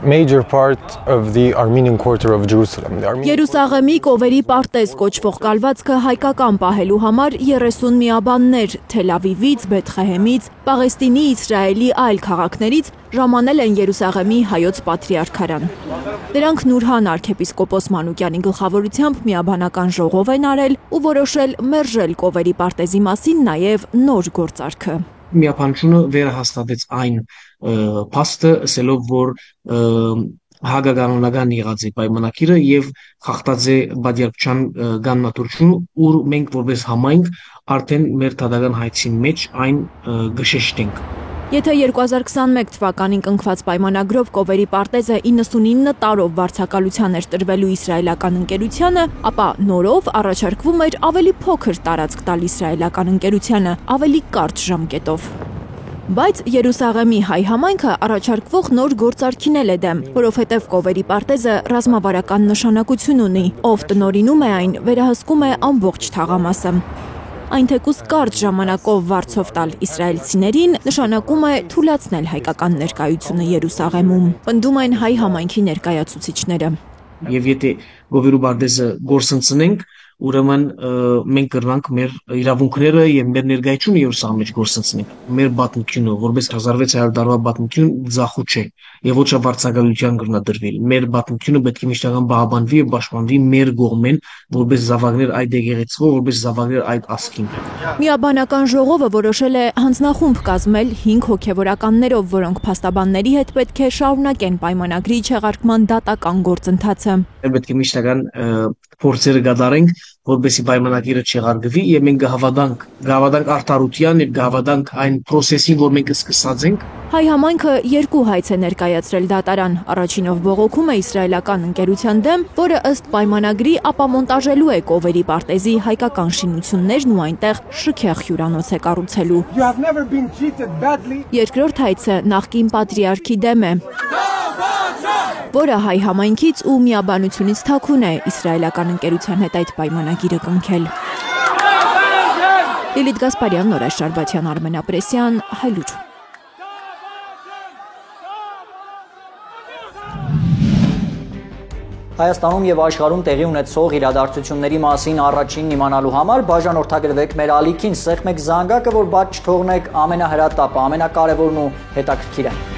major part of the Armenian quarter of Jerusalem. Երուսաղեմի կովերի պարտեզ կոչվող կալվածքը հայկական պահելու համար 30 միաբաններ Թել Ավիվից, Բեթխեհեմից, Պաղեստինի, Իսրայելի այլ քաղաքներից ժամանել են Երուսաղեմի հայոց պատրիարքարան։ Դրանք Նուրհան arczepiskopos Մանուկյանի գլխավորությամբ միաբանական ժողով են արել ու որոշել մերժել կովերի պարտեզի մասին նաև նոր գործարքը։ Միապանությունը վերահաստատեց այն փաստը, ասելով, որ հագականոնական եղած է պայմանակիրը եւ խախտած է բادرության գաննատուրությունը, ուր մենք որպես համայնք արդեն մեր դատական հայցի մեջ այն գշեշտենք։ Եթե 2021 թվականին կնքված պայմանագրով կովերի պարտեզը 99 տարով վարձակալության էր տրվելու իսրայելական ընկերությանը, ապա նորով առաջարկվում էր ավելի փոքր տարածք տալ իսրայելական ընկերությանը, ավելի կարճ ժամկետով։ Բայց Երուսաղեմի հայ համայնքը առաջարկվող նոր գործարքին է դեմ, որովհետև կովերի պարտեզը ռազմավարական նշանակություն ունի, ով տնօրինում է այն, վերահսկում է ամբողջ թաղամասը։ Այն թեկուզ կարճ ժամանակով վարձով տալ իսրայելցիներին նշանակում է թուլացնել հայկական ներկայությունը Երուսաղեմում, պնդում են հայ համայնքի ներկայացուցիչները։ Եվ եթե գովերու պարտեզը գործընծնենք, ուրեմն մենք կրնանք մեր իրավունքները եւ մեր ներկայությունը Երուսաղեմի մեջ գործընծնենք։ Մեր պատմությունը, որպես 1600 տարվա պատմություն, ձախու չէ եւ ոչ վարձակալության կրնադրվել։ Մեր պատմությունը պետք է միշտական բահաբանվի եւ պաշտպանվի մեր կողմեն, որպես զավակներ այդ եկեղեցվո, որպես զավակներ այդ ասկին։ Միաբանական ժողովը որոշել է հանձնախումբ կազմել 5 հոգևորականներով, որոնք փաստաբանների հետ պետք է շարունակեն պայմանագրի չեղարկման դատական գործընթացը։ Պետք է միշտական փորձերը կատարենք, որպեսզի պայմանագիրը չեղարկվի եւ մենք կհավատանք արդարության եւ կհավատանք այն process-ին, որ մենք սկսած ենք։ Հայ համայնքը 2 հայց է ներկայացրել դատարան, առաջինով բողոքում է իսրայելական ընկերության դեմ, որը ըստ պայմանագրի ապամոնտաժելու է կովերի պարտեզի հայկական շինություններն ու այնտեղ շքեղ հյուրանոց է կառուցելու։ Երկրորդ հայցը նախկին պատրիարքի դեմ է, որը հայ համայնքից ու միաբանությունից թաքուն է իսրայելական ընկերության հետ այդ պայմանագիրը կնքել։ Լիլիթ Գասպարյան, Նորայր Շարբաթյան, Արմեն Ապրեսյան, Հայլուր։ Հայաստանում եւ աշխարհում տեղի ունեցող իրադարձությունների մասին առաջինն իմանալու համար բաժանորդագրվեք մեր ալիքին, սեղմեք զանգակը, որ բաց չթողնեք ամենահրատապը, ամենակարևորն ու հետաքրքիրը։